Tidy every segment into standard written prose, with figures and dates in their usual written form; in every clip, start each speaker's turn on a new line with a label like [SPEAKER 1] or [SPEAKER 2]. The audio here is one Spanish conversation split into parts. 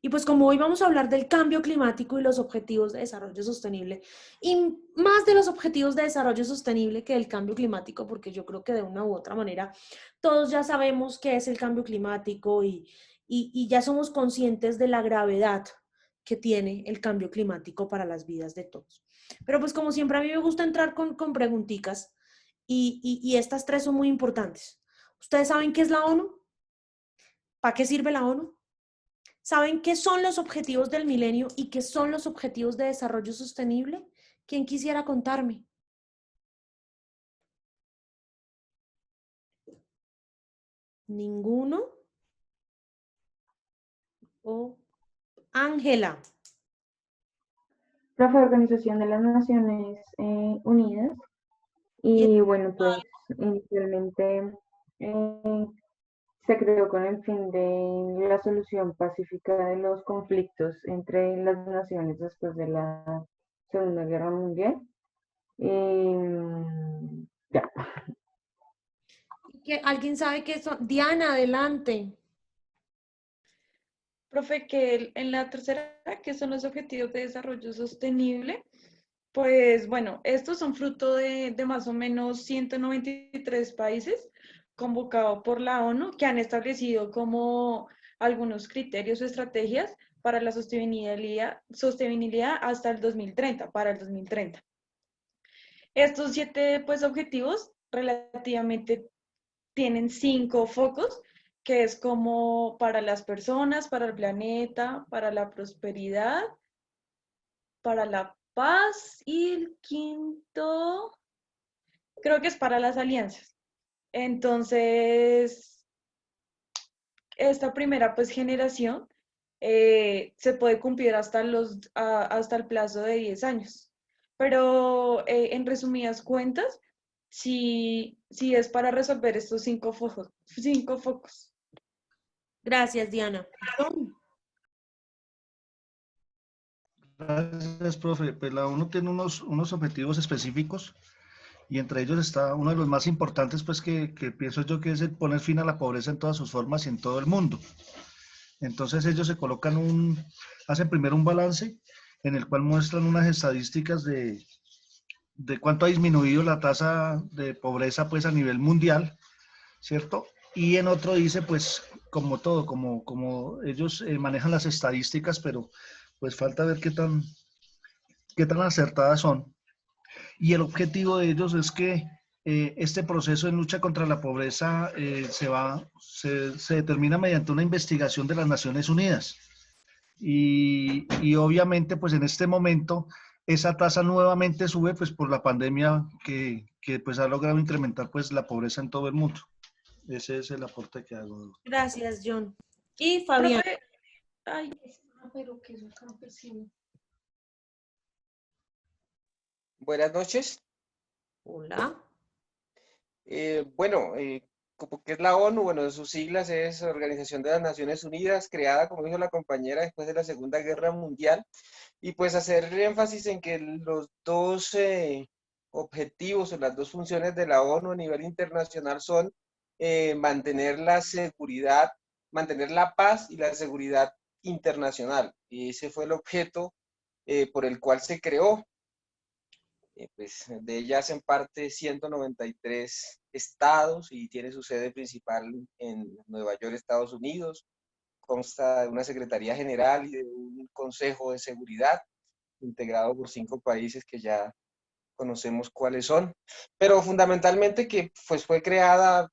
[SPEAKER 1] Y pues como hoy vamos a hablar del cambio climático y los objetivos de desarrollo sostenible, y más de los objetivos de desarrollo sostenible que del cambio climático, porque yo creo que de una u otra manera todos ya sabemos qué es el cambio climático y ya somos conscientes de la gravedad que tiene el cambio climático para las vidas de todos. Pero pues como siempre a mí me gusta entrar con preguntitas y estas tres son muy importantes. ¿Ustedes saben qué es la ONU? ¿Para qué sirve la ONU? ¿Saben qué son los objetivos del milenio y qué son los objetivos de desarrollo sostenible? ¿Quién quisiera contarme? ¿Ninguno? ¿O Ángela?
[SPEAKER 2] La Organización de las Naciones Unidas. Y bueno, pues inicialmente eh, se creó con el fin de la solución pacífica de los conflictos entre las naciones después de la Segunda Guerra Mundial. Ya.
[SPEAKER 1] ¿Alguien sabe qué son? Diana, adelante.
[SPEAKER 3] Profe, que en la tercera, que son los Objetivos de Desarrollo Sostenible, pues bueno, estos son fruto de más o menos 193 países convocados por la ONU que han establecido como algunos criterios o estrategias para la sostenibilidad hasta el 2030, para el 2030. Estos 7 pues, objetivos relativamente tienen 5 focos, que es como para las personas, para el planeta, para la prosperidad, para la paz y el quinto, creo que es para las alianzas. Entonces, esta primera pues generación se puede cumplir hasta el plazo de 10 años. Pero en resumidas cuentas, sí es para resolver estos 5 focos. 5 focos.
[SPEAKER 1] Gracias, Diana.
[SPEAKER 4] Gracias, profe. Pues la ONU tiene unos objetivos específicos y entre ellos está uno de los más importantes, pues que pienso yo que es el poner fin a la pobreza en todas sus formas y en todo el mundo. Entonces ellos se colocan hacen primero un balance en el cual muestran unas estadísticas de cuánto ha disminuido la tasa de pobreza pues a nivel mundial, ¿cierto? Y en otro dice pues como todo, como ellos manejan las estadísticas, pero pues falta ver qué tan acertadas son. Y el objetivo de ellos es que este proceso de lucha contra la pobreza se determina mediante una investigación de las Naciones Unidas. Y obviamente, pues en este momento, esa tasa nuevamente sube pues por la pandemia que pues ha logrado incrementar pues la pobreza en todo el mundo. Ese es el aporte que hago.
[SPEAKER 1] Gracias, John. Y Fabián.
[SPEAKER 3] Profe, ay, pero que es un campesino.
[SPEAKER 5] Buenas noches.
[SPEAKER 1] Hola.
[SPEAKER 5] Bueno, como que es la ONU, bueno, sus siglas es Organización de las Naciones Unidas, creada, como dijo la compañera, después de la Segunda Guerra Mundial, y pues hacer énfasis en que los dos objetivos o las dos funciones de la ONU a nivel internacional son mantener la seguridad, mantener la paz y la seguridad internacional. Y ese fue el objeto por el cual se creó. Pues de ella hacen parte 193 estados y tiene su sede principal en Nueva York, Estados Unidos. Consta de una Secretaría General y de un Consejo de Seguridad integrado por 5 países que ya conocemos cuáles son, pero fundamentalmente que pues, fue creada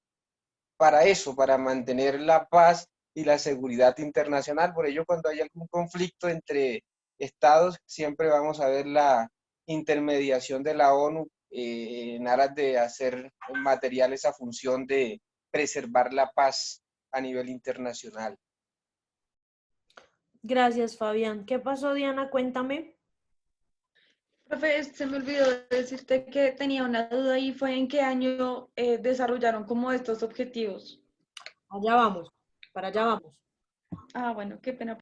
[SPEAKER 5] para eso, para mantener la paz y la seguridad internacional. Por ello, cuando hay algún conflicto entre estados, siempre vamos a ver la intermediación de la ONU en aras de hacer material esa función de preservar la paz a nivel internacional.
[SPEAKER 1] Gracias, Fabián. ¿Qué pasó, Diana? Cuéntame.
[SPEAKER 3] Profe, se me olvidó decirte que tenía una duda y fue en qué año desarrollaron como estos objetivos.
[SPEAKER 1] Allá vamos, para allá vamos.
[SPEAKER 3] Ah, bueno, qué pena.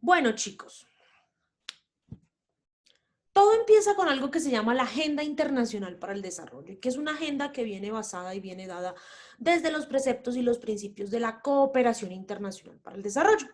[SPEAKER 1] Bueno, chicos, todo empieza con algo que se llama la Agenda Internacional para el Desarrollo, que es una agenda que viene basada y viene dada desde los preceptos y los principios de la cooperación internacional para el desarrollo,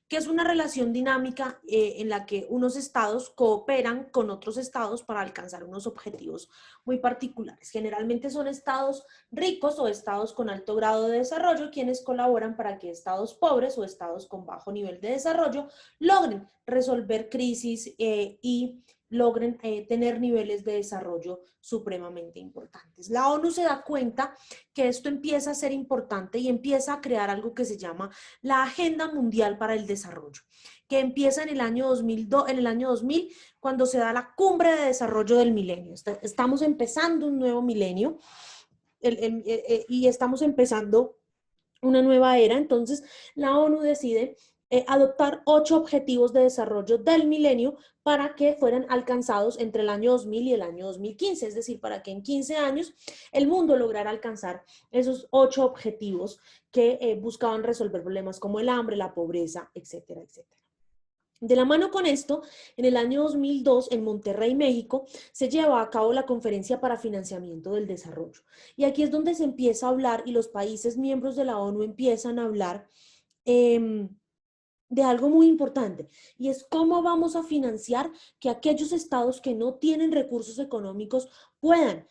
[SPEAKER 1] que es una relación dinámica en la que unos estados cooperan con otros estados para alcanzar unos objetivos muy particulares. Generalmente son estados ricos o estados con alto grado de desarrollo quienes colaboran para que estados pobres o estados con bajo nivel de desarrollo logren resolver crisis y logren tener niveles de desarrollo supremamente importantes. La ONU se da cuenta que esto empieza a ser importante y empieza a crear algo que se llama la Agenda Mundial para el Desarrollo, que empieza en el año 2000, cuando se da la Cumbre de Desarrollo del Milenio. Estamos empezando un nuevo milenio y estamos empezando una nueva era. Entonces la ONU decide adoptar 8 objetivos de desarrollo del milenio para que fueran alcanzados entre el año 2000 y el año 2015, es decir, para que en 15 años el mundo lograra alcanzar esos 8 objetivos que buscaban resolver problemas como el hambre, la pobreza, etcétera, etcétera. De la mano con esto, en el año 2002, en Monterrey, México, se lleva a cabo la Conferencia para Financiamiento del Desarrollo. Y aquí es donde se empieza a hablar y los países miembros de la ONU empiezan a hablar de algo muy importante, y es cómo vamos a financiar que aquellos estados que no tienen recursos económicos puedan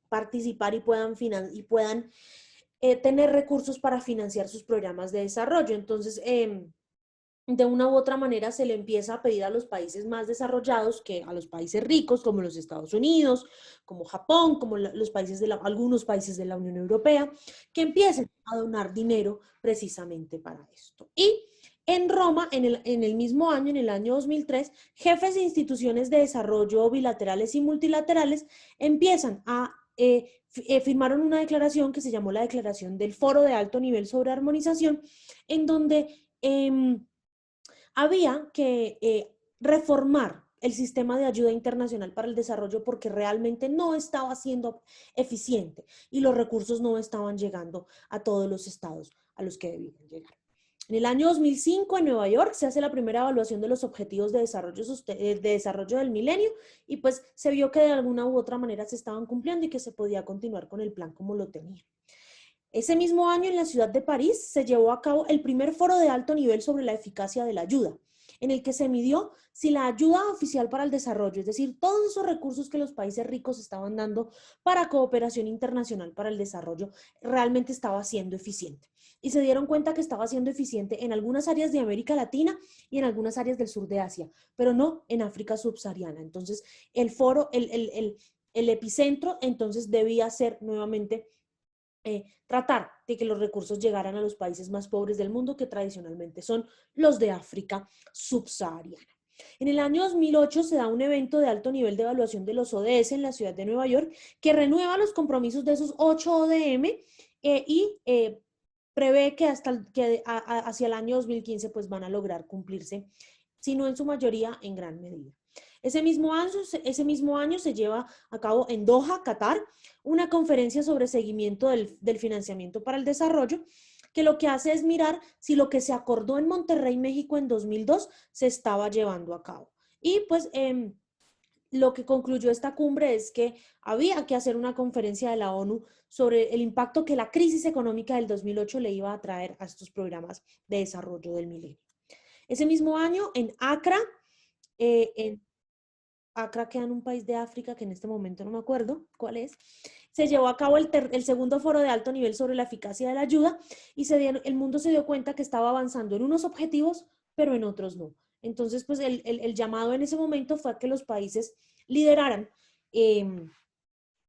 [SPEAKER 1] participar y puedan tener recursos para financiar sus programas de desarrollo. Entonces, de una u otra manera se le empieza a pedir a los países más desarrollados que a los países ricos, como los Estados Unidos, como Japón, como algunos países de la Unión Europea, que empiecen a donar dinero precisamente para esto. Y en Roma, en el mismo año, en el año 2003, jefes de instituciones de desarrollo bilaterales y multilaterales empiezan a firmaron una declaración que se llamó la Declaración del Foro de Alto Nivel sobre Armonización, en donde había que reformar el sistema de ayuda internacional para el desarrollo porque realmente no estaba siendo eficiente y los recursos no estaban llegando a todos los estados a los que debían llegar. En el año 2005, en Nueva York, se hace la primera evaluación de los objetivos de desarrollo del milenio y pues se vio que de alguna u otra manera se estaban cumpliendo y que se podía continuar con el plan como lo tenía. Ese mismo año, en la ciudad de París, se llevó a cabo el primer foro de alto nivel sobre la eficacia de la ayuda, en el que se midió si la ayuda oficial para el desarrollo, es decir, todos esos recursos que los países ricos estaban dando para cooperación internacional para el desarrollo, realmente estaba siendo eficiente. Y se dieron cuenta que estaba siendo eficiente en algunas áreas de América Latina y en algunas áreas del sur de Asia, pero no en África subsahariana. Entonces, el foro, el epicentro, entonces debía ser nuevamente tratar de que los recursos llegaran a los países más pobres del mundo, que tradicionalmente son los de África subsahariana. En el año 2008 se da un evento de alto nivel de evaluación de los ODS en la ciudad de Nueva York, que renueva los compromisos de esos 8 ODM y prevé que hacia el año 2015 pues van a lograr cumplirse, si no en su mayoría, en gran medida. Ese mismo año se lleva a cabo en Doha, Qatar, una conferencia sobre seguimiento del financiamiento para el desarrollo, que lo que hace es mirar si lo que se acordó en Monterrey, México en 2002 se estaba llevando a cabo. Y pues lo que concluyó esta cumbre es que había que hacer una conferencia de la ONU sobre el impacto que la crisis económica del 2008 le iba a traer a estos programas de desarrollo del milenio. Ese mismo año en Accra queda en un país de África que en este momento no me acuerdo cuál es, se llevó a cabo el segundo foro de alto nivel sobre la eficacia de la ayuda y el mundo se dio cuenta que estaba avanzando en unos objetivos, pero en otros no. Entonces, pues el llamado en ese momento fue a que los países lideraran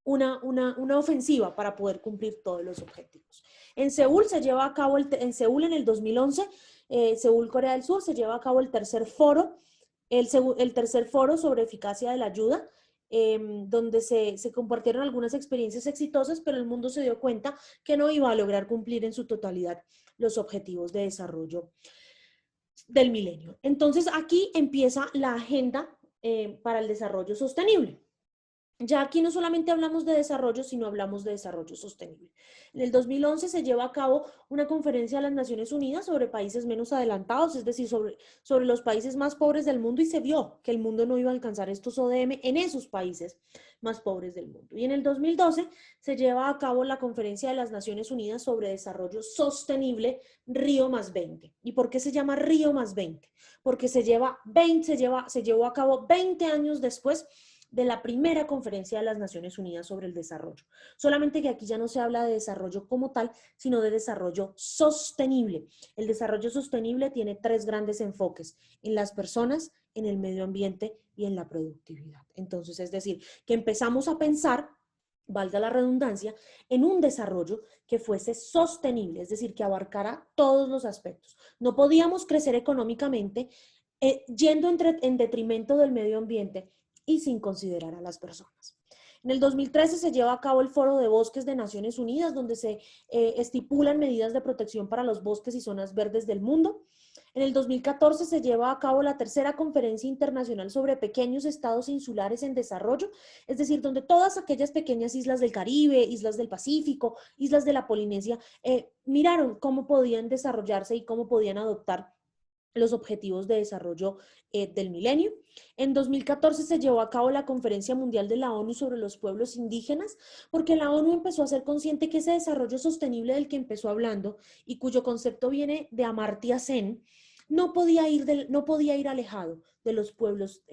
[SPEAKER 1] una ofensiva para poder cumplir todos los objetivos. En Seúl se lleva a cabo, en Seúl en el 2011, Seúl, Corea del Sur, se lleva a cabo el tercer foro sobre eficacia de la ayuda, donde se compartieron algunas experiencias exitosas, pero el mundo se dio cuenta que no iba a lograr cumplir en su totalidad los objetivos de desarrollo del milenio. Entonces aquí empieza la agenda para el desarrollo sostenible. Ya aquí no solamente hablamos de desarrollo, sino hablamos de desarrollo sostenible. En el 2011 se lleva a cabo una conferencia de las Naciones Unidas sobre países menos adelantados, es decir, sobre los países más pobres del mundo, y se vio que el mundo no iba a alcanzar estos ODM en esos países más pobres del mundo. Y en el 2012 se lleva a cabo la Conferencia de las Naciones Unidas sobre Desarrollo Sostenible, Río +20. ¿Y por qué se llama Río +20? Porque se llevó a cabo 20 años después de la primera Conferencia de las Naciones Unidas sobre el Desarrollo. Solamente que aquí ya no se habla de desarrollo como tal, sino de desarrollo sostenible. El desarrollo sostenible tiene 3 grandes enfoques: en las personas, en el medio ambiente y en la productividad. Entonces, es decir, que empezamos a pensar, valga la redundancia, en un desarrollo que fuese sostenible, es decir, que abarcara todos los aspectos. No podíamos crecer económicamente yendo en detrimento del medio ambiente y sin considerar a las personas. En el 2013 se lleva a cabo el Foro de Bosques de Naciones Unidas, donde se estipulan medidas de protección para los bosques y zonas verdes del mundo. En el 2014 se lleva a cabo la tercera Conferencia Internacional sobre Pequeños Estados Insulares en Desarrollo, es decir, donde todas aquellas pequeñas islas del Caribe, islas del Pacífico, islas de la Polinesia, miraron cómo podían desarrollarse y cómo podían adoptar los objetivos de desarrollo del milenio. En 2014 se llevó a cabo la Conferencia Mundial de la ONU sobre los pueblos indígenas, porque la ONU empezó a ser consciente que ese desarrollo sostenible del que empezó hablando y cuyo concepto viene de Amartya Sen, no podía ir alejado de los pueblos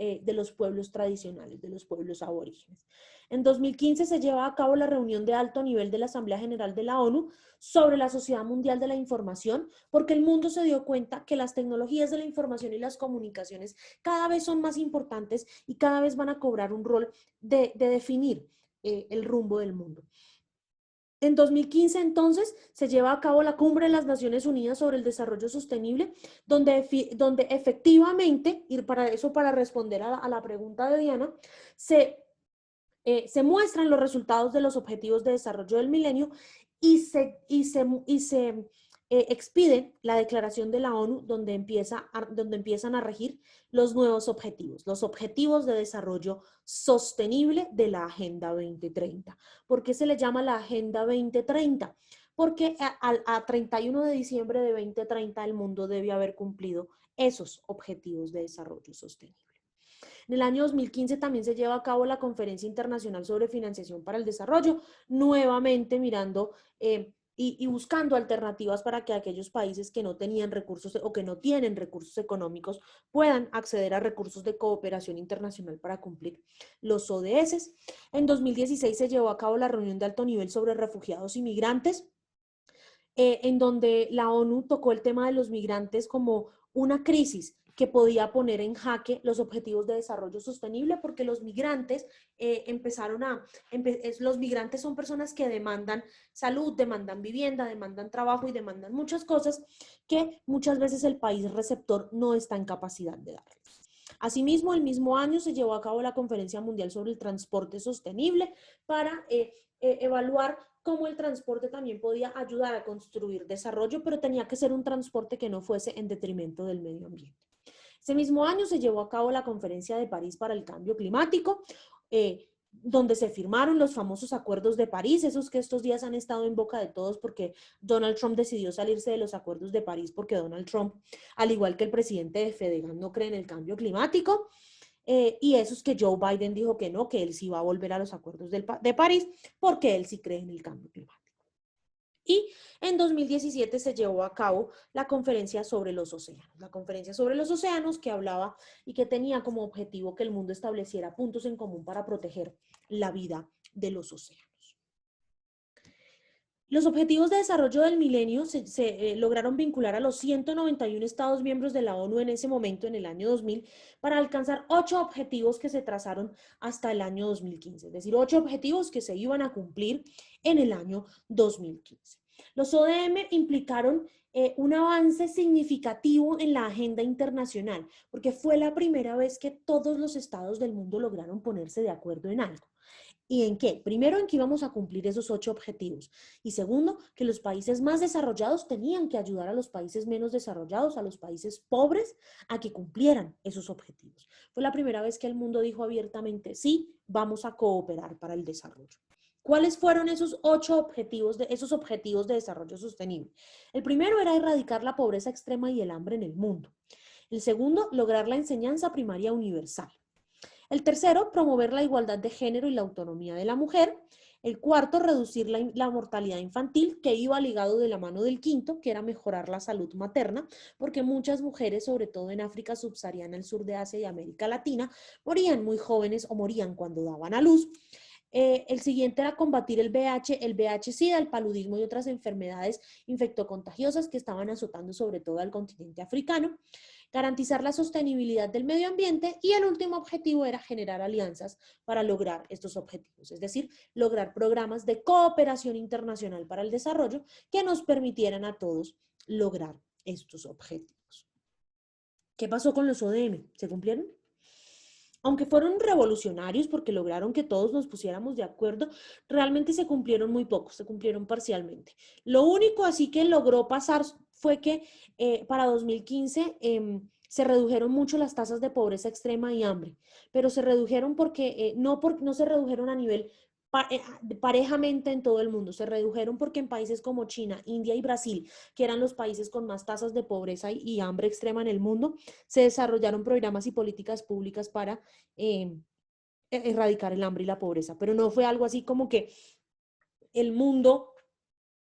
[SPEAKER 1] tradicionales, de los pueblos aborígenes. En 2015 se lleva a cabo la reunión de alto nivel de la Asamblea General de la ONU sobre la Sociedad Mundial de la Información, porque el mundo se dio cuenta que las tecnologías de la información y las comunicaciones cada vez son más importantes y cada vez van a cobrar un rol de definir el rumbo del mundo. En 2015, entonces, se lleva a cabo la Cumbre de las Naciones Unidas sobre el Desarrollo Sostenible, donde efectivamente, y para responder a la pregunta de Diana, se muestran los resultados de los Objetivos de Desarrollo del Milenio y se expide la declaración de la ONU donde empiezan a regir los nuevos objetivos, los objetivos de desarrollo sostenible de la Agenda 2030. ¿Por qué se le llama la Agenda 2030? Porque a 31 de diciembre de 2030 el mundo debe haber cumplido esos objetivos de desarrollo sostenible. En el año 2015 también se lleva a cabo la Conferencia Internacional sobre Financiación para el Desarrollo, nuevamente mirando y buscando alternativas para que aquellos países que no tenían recursos o que no tienen recursos económicos puedan acceder a recursos de cooperación internacional para cumplir los ODS. En 2016 se llevó a cabo la reunión de alto nivel sobre refugiados y migrantes, en donde la ONU tocó el tema de los migrantes como una crisis que podía poner en jaque los objetivos de desarrollo sostenible, porque los migrantes los migrantes son personas que demandan salud, demandan vivienda, demandan trabajo y demandan muchas cosas que muchas veces el país receptor no está en capacidad de darles. Asimismo, el mismo año se llevó a cabo la Conferencia Mundial sobre el Transporte Sostenible para evaluar cómo el transporte también podía ayudar a construir desarrollo, pero tenía que ser un transporte que no fuese en detrimento del medio ambiente. Ese mismo año se llevó a cabo la Conferencia de París para el Cambio Climático, donde se firmaron los famosos acuerdos de París, esos que estos días han estado en boca de todos porque Donald Trump decidió salirse de los acuerdos de París porque Donald Trump, al igual que el presidente de FEDEGAN, no cree en el cambio climático. Y esos que Joe Biden dijo que no, que él sí va a volver a los acuerdos de París porque él sí cree en el cambio climático. Y en 2017 se llevó a cabo la Conferencia sobre los Océanos. La Conferencia sobre los Océanos que hablaba y que tenía como objetivo que el mundo estableciera puntos en común para proteger la vida de los océanos. Los objetivos de desarrollo del milenio se lograron vincular a los 191 Estados miembros de la ONU en ese momento, en el año 2000, para alcanzar 8 objetivos que se trazaron hasta el año 2015, es decir, 8 objetivos que se iban a cumplir en el año 2015. Los ODM implicaron un avance significativo en la agenda internacional, porque fue la primera vez que todos los estados del mundo lograron ponerse de acuerdo en algo. ¿Y en qué? Primero, en que íbamos a cumplir esos 8 objetivos. Y segundo, que los países más desarrollados tenían que ayudar a los países menos desarrollados, a los países pobres, a que cumplieran esos objetivos. Fue la primera vez que el mundo dijo abiertamente, sí, vamos a cooperar para el desarrollo. ¿Cuáles fueron esos 8 objetivos de desarrollo sostenible? El primero era erradicar la pobreza extrema y el hambre en el mundo. El segundo, lograr la enseñanza primaria universal. El tercero, promover la igualdad de género y la autonomía de la mujer. El cuarto, reducir la mortalidad infantil, que iba ligado de la mano del quinto, que era mejorar la salud materna, porque muchas mujeres, sobre todo en África subsahariana, el sur de Asia y América Latina, morían muy jóvenes o morían cuando daban a luz. El siguiente era combatir el VIH-Sida, el paludismo y otras enfermedades infectocontagiosas que estaban azotando sobre todo al continente africano. Garantizar la sostenibilidad del medio ambiente y el último objetivo era generar alianzas para lograr estos objetivos, es decir, lograr programas de cooperación internacional para el desarrollo que nos permitieran a todos lograr estos objetivos. ¿Qué pasó con los ODM? ¿Se cumplieron? Aunque fueron revolucionarios porque lograron que todos nos pusiéramos de acuerdo, realmente se cumplieron muy pocos, se cumplieron parcialmente. Lo único así que logró pasar fue que para 2015 se redujeron mucho las tasas de pobreza extrema y hambre, pero se redujeron porque no se redujeron a nivel parejamente en todo el mundo, se redujeron porque en países como China, India y Brasil, que eran los países con más tasas de pobreza y hambre extrema en el mundo, se desarrollaron programas y políticas públicas para erradicar el hambre y la pobreza, pero no fue algo así como que el mundo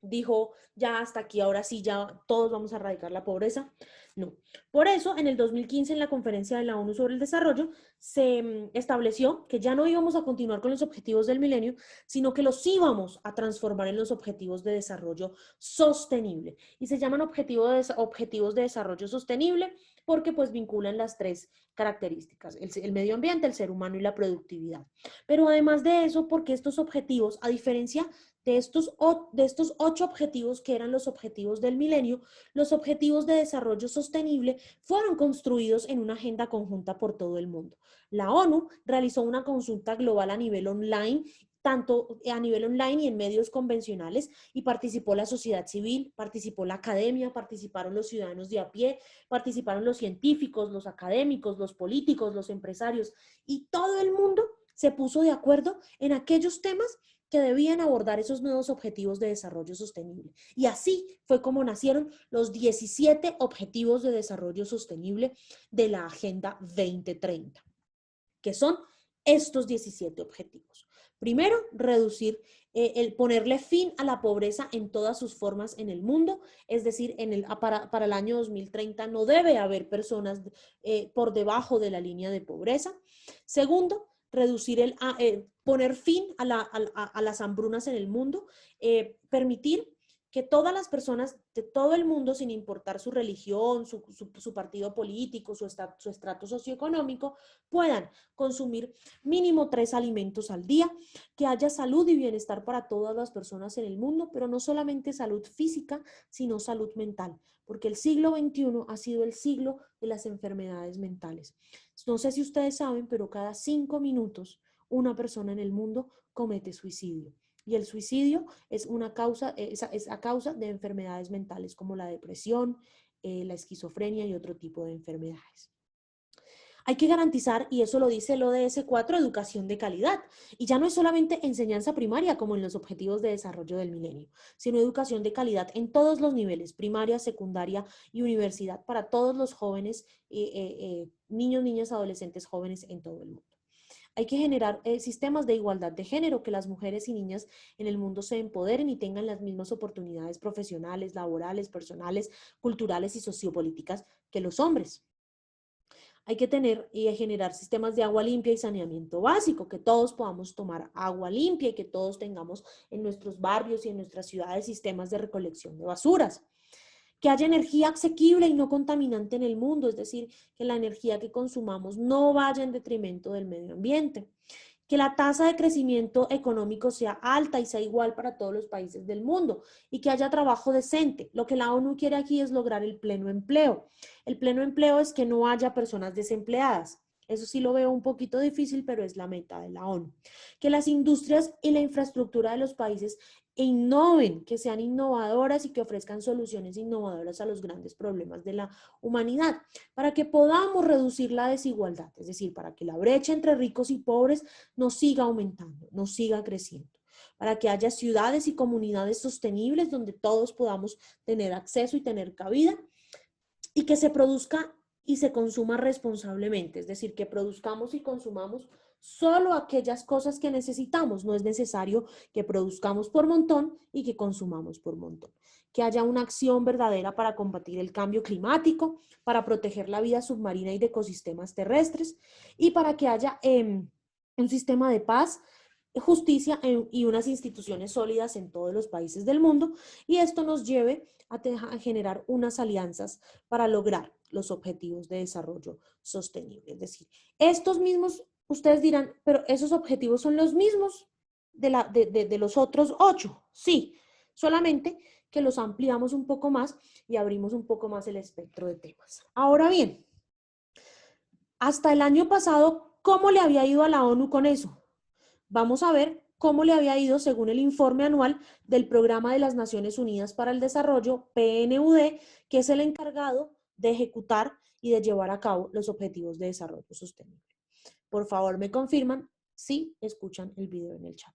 [SPEAKER 1] dijo, ya hasta aquí, ahora sí, ya todos vamos a erradicar la pobreza. No. Por eso, en el 2015, en la conferencia de la ONU sobre el desarrollo, se estableció que ya no íbamos a continuar con los objetivos del milenio, sino que los íbamos a transformar en los objetivos de desarrollo sostenible. Y se llaman objetivos de desarrollo sostenible porque pues vinculan las tres características, el medio ambiente, el ser humano y la productividad. Pero además de eso, porque estos objetivos, a diferencia de estos 8 objetivos que eran los objetivos del milenio, los objetivos de desarrollo sostenible fueron construidos en una agenda conjunta por todo el mundo. La ONU realizó una consulta global a nivel online, tanto a nivel online y en medios convencionales, y participó la sociedad civil, participó la academia, participaron los ciudadanos de a pie, participaron los científicos, los académicos, los políticos, los empresarios, y todo el mundo se puso de acuerdo en aquellos temas que debían abordar esos nuevos objetivos de desarrollo sostenible. Y así fue como nacieron los 17 objetivos de desarrollo sostenible de la Agenda 2030, que son estos 17 objetivos. Primero, reducir, ponerle fin a la pobreza en todas sus formas en el mundo, es decir, para el año 2030 no debe haber personas por debajo de la línea de pobreza. Segundo, poner fin a las hambrunas en el mundo, permitir que todas las personas de todo el mundo, sin importar su religión, su partido político, su estrato socioeconómico, puedan consumir mínimo 3 alimentos al día, que haya salud y bienestar para todas las personas en el mundo, pero no solamente salud física, sino salud mental, porque el siglo XXI ha sido el siglo de las enfermedades mentales. No sé si ustedes saben, pero cada 5 minutos una persona en el mundo comete suicidio. Y el suicidio es a causa de enfermedades mentales como la depresión, la esquizofrenia y otro tipo de enfermedades. Hay que garantizar, y eso lo dice el ODS 4, educación de calidad. Y ya no es solamente enseñanza primaria como en los objetivos de desarrollo del milenio, sino educación de calidad en todos los niveles, primaria, secundaria y universidad, para todos los jóvenes, niños, niñas, adolescentes, jóvenes en todo el mundo. Hay que generar sistemas de igualdad de género, que las mujeres y niñas en el mundo se empoderen y tengan las mismas oportunidades profesionales, laborales, personales, culturales y sociopolíticas que los hombres. Hay que tener y generar sistemas de agua limpia y saneamiento básico, que todos podamos tomar agua limpia y que todos tengamos en nuestros barrios y en nuestras ciudades sistemas de recolección de basuras. Que haya energía asequible y no contaminante en el mundo, es decir, que la energía que consumamos no vaya en detrimento del medio ambiente. Que la tasa de crecimiento económico sea alta y sea igual para todos los países del mundo y que haya trabajo decente. Lo que la ONU quiere aquí es lograr el pleno empleo. El pleno empleo es que no haya personas desempleadas. Eso sí lo veo un poquito difícil, pero es la meta de la ONU. Que las industrias y la infraestructura de los países innoven, que sean innovadoras y que ofrezcan soluciones innovadoras a los grandes problemas de la humanidad, para que podamos reducir la desigualdad, es decir, para que la brecha entre ricos y pobres no siga aumentando, no siga creciendo, para que haya ciudades y comunidades sostenibles donde todos podamos tener acceso y tener cabida, y que se produzca y se consuma responsablemente, es decir, que produzcamos y consumamos solo aquellas cosas que necesitamos. No es necesario que produzcamos por montón y que consumamos por montón. Que haya una acción verdadera para combatir el cambio climático, para proteger la vida submarina y de ecosistemas terrestres, y para que haya un sistema de paz, justicia y unas instituciones sólidas en todos los países del mundo, y esto nos lleve a generar unas alianzas para lograr los objetivos de desarrollo sostenible. Es decir, estos mismos, ustedes dirán, pero esos objetivos son los mismos de los otros 8. Sí, solamente que los ampliamos un poco más y abrimos un poco más el espectro de temas. Ahora bien, hasta el año pasado, ¿cómo le había ido a la ONU con eso? Vamos a ver cómo le había ido según el informe anual del Programa de las Naciones Unidas para el Desarrollo, PNUD, que es el encargado de ejecutar y de llevar a cabo los objetivos de desarrollo sostenible. Por favor, me confirman si escuchan el video en el chat.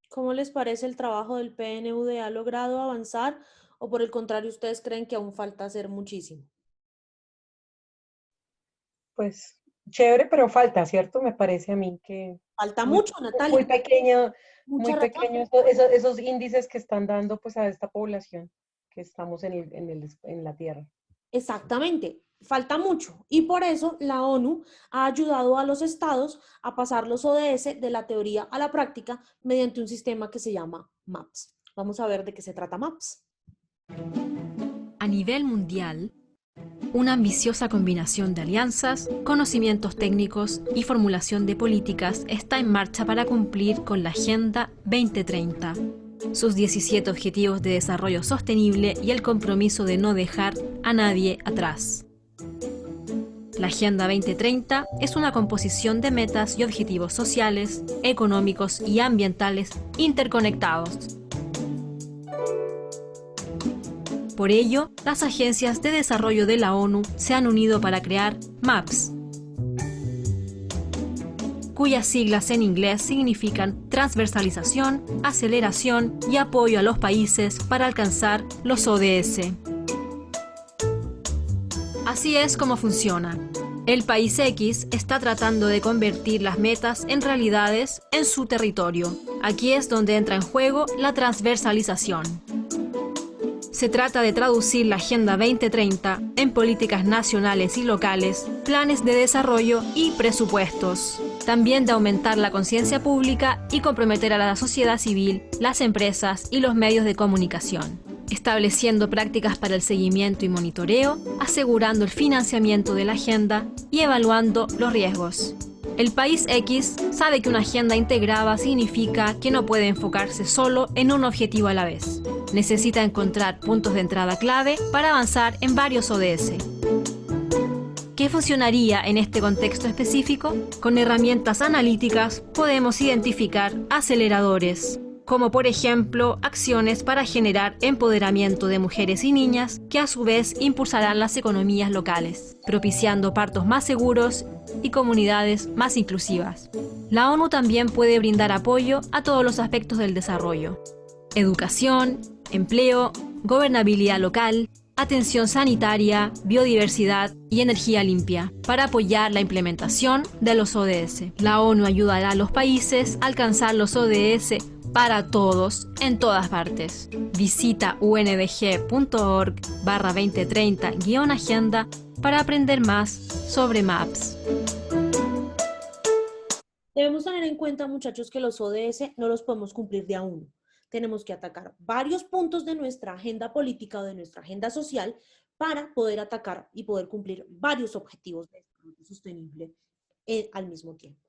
[SPEAKER 1] ¿Cómo les parece el trabajo del PNUD? ¿Ha logrado avanzar o por el contrario ustedes creen que aún falta hacer muchísimo?
[SPEAKER 6] Pues chévere, pero falta, ¿cierto? Me parece a mí que
[SPEAKER 1] Falta mucho, Natalia.
[SPEAKER 6] muy pequeño, muy
[SPEAKER 1] Mucha
[SPEAKER 6] pequeño esos índices que están dando pues a esta población que estamos en la Tierra.
[SPEAKER 1] Exactamente, falta mucho y por eso la ONU ha ayudado a los estados a pasar los ODS de la teoría a la práctica mediante un sistema que se llama MAPS. Vamos a ver de qué se trata MAPS.
[SPEAKER 7] A nivel mundial, una ambiciosa combinación de alianzas, conocimientos técnicos y formulación de políticas está en marcha para cumplir con la Agenda 2030, sus 17 Objetivos de Desarrollo Sostenible y el compromiso de no dejar a nadie atrás. La Agenda 2030 es una composición de metas y objetivos sociales, económicos y ambientales interconectados. Por ello, las agencias de desarrollo de la ONU se han unido para crear MAPS. cuyas siglas en inglés significan transversalización, aceleración y apoyo a los países para alcanzar los ODS. Así es como funciona. El país X está tratando de convertir las metas en realidades en su territorio. Aquí es donde entra en juego la transversalización. Se trata de traducir la Agenda 2030 en políticas nacionales y locales, planes de desarrollo y presupuestos. También de aumentar la conciencia pública y comprometer a la sociedad civil, las empresas y los medios de comunicación, estableciendo prácticas para el seguimiento y monitoreo, asegurando el financiamiento de la agenda y evaluando los riesgos. El país X sabe que una agenda integrada significa que no puede enfocarse solo en un objetivo a la vez. Necesita encontrar puntos de entrada clave para avanzar en varios ODS. ¿Qué funcionaría en este contexto específico? Con herramientas analíticas podemos identificar aceleradores, como por ejemplo acciones para generar empoderamiento de mujeres y niñas que a su vez impulsarán las economías locales, propiciando partos más seguros y comunidades más inclusivas. La ONU también puede brindar apoyo a todos los aspectos del desarrollo: educación, empleo, gobernabilidad local, atención sanitaria, biodiversidad y energía limpia, para apoyar la implementación de los ODS. La ONU ayudará a los países a alcanzar los ODS para todos, en todas partes. Visita undg.org/2030-agenda para aprender más sobre MAPS.
[SPEAKER 1] Debemos tener en cuenta, muchachos, que los ODS no los podemos cumplir de a uno. Tenemos que atacar varios puntos de nuestra agenda política o de nuestra agenda social para poder atacar y poder cumplir varios objetivos de desarrollo sostenible al mismo tiempo.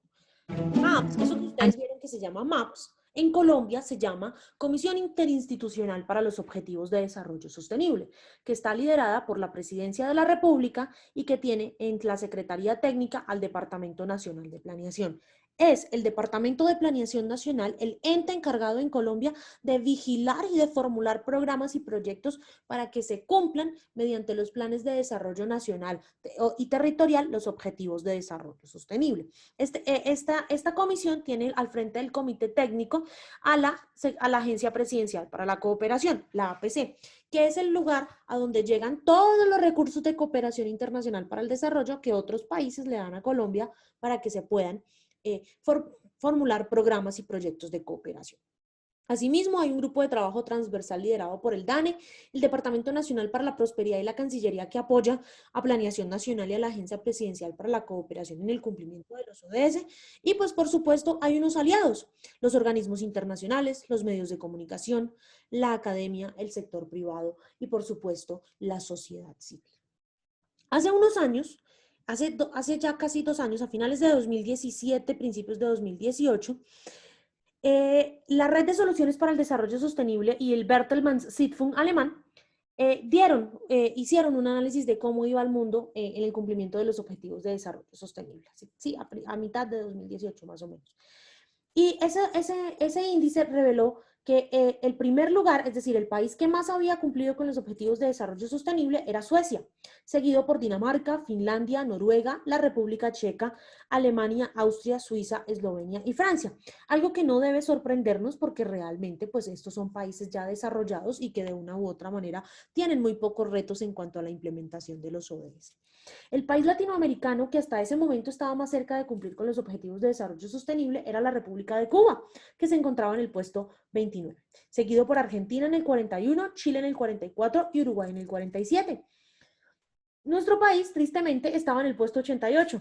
[SPEAKER 1] MAPS, eso que ustedes vieron que se llama MAPS, en Colombia se llama Comisión Interinstitucional para los Objetivos de Desarrollo Sostenible, que está liderada por la Presidencia de la República y que tiene en la Secretaría Técnica al Departamento Nacional de Planeación. Es el Departamento de Planeación Nacional el ente encargado en Colombia de vigilar y de formular programas y proyectos para que se cumplan mediante los planes de desarrollo nacional y territorial los objetivos de desarrollo sostenible. Esta comisión tiene al frente del comité técnico a la Agencia Presidencial para la Cooperación, la APC, que es el lugar a donde llegan todos los recursos de cooperación internacional para el desarrollo que otros países le dan a Colombia para que se puedan formular programas y proyectos de cooperación. Asimismo, hay un grupo de trabajo transversal liderado por el DANE, el Departamento Nacional para la Prosperidad y la Cancillería, que apoya a Planeación Nacional y a la Agencia Presidencial para la Cooperación en el cumplimiento de los ODS. Y pues, por supuesto, hay unos aliados: los organismos internacionales, los medios de comunicación, la academia, el sector privado y, por supuesto, la sociedad civil. Hace unos años, hace ya casi 2 años, a finales de 2017, principios de 2018, la Red de Soluciones para el Desarrollo Sostenible y el Bertelsmann Stiftung alemán hicieron un análisis de cómo iba el mundo en el cumplimiento de los objetivos de desarrollo sostenible. Sí, a mitad de 2018 más o menos. Y ese índice reveló que el primer lugar, es decir, el país que más había cumplido con los objetivos de desarrollo sostenible, era Suecia, seguido por Dinamarca, Finlandia, Noruega, la República Checa, Alemania, Austria, Suiza, Eslovenia y Francia. Algo que no debe sorprendernos porque realmente pues estos son países ya desarrollados y que de una u otra manera tienen muy pocos retos en cuanto a la implementación de los ODS. El país latinoamericano que hasta ese momento estaba más cerca de cumplir con los objetivos de desarrollo sostenible era la República de Cuba, que se encontraba en el puesto 29, seguido por Argentina en el 41, Chile en el 44 y Uruguay en el 47. Nuestro país, tristemente, estaba en el puesto 88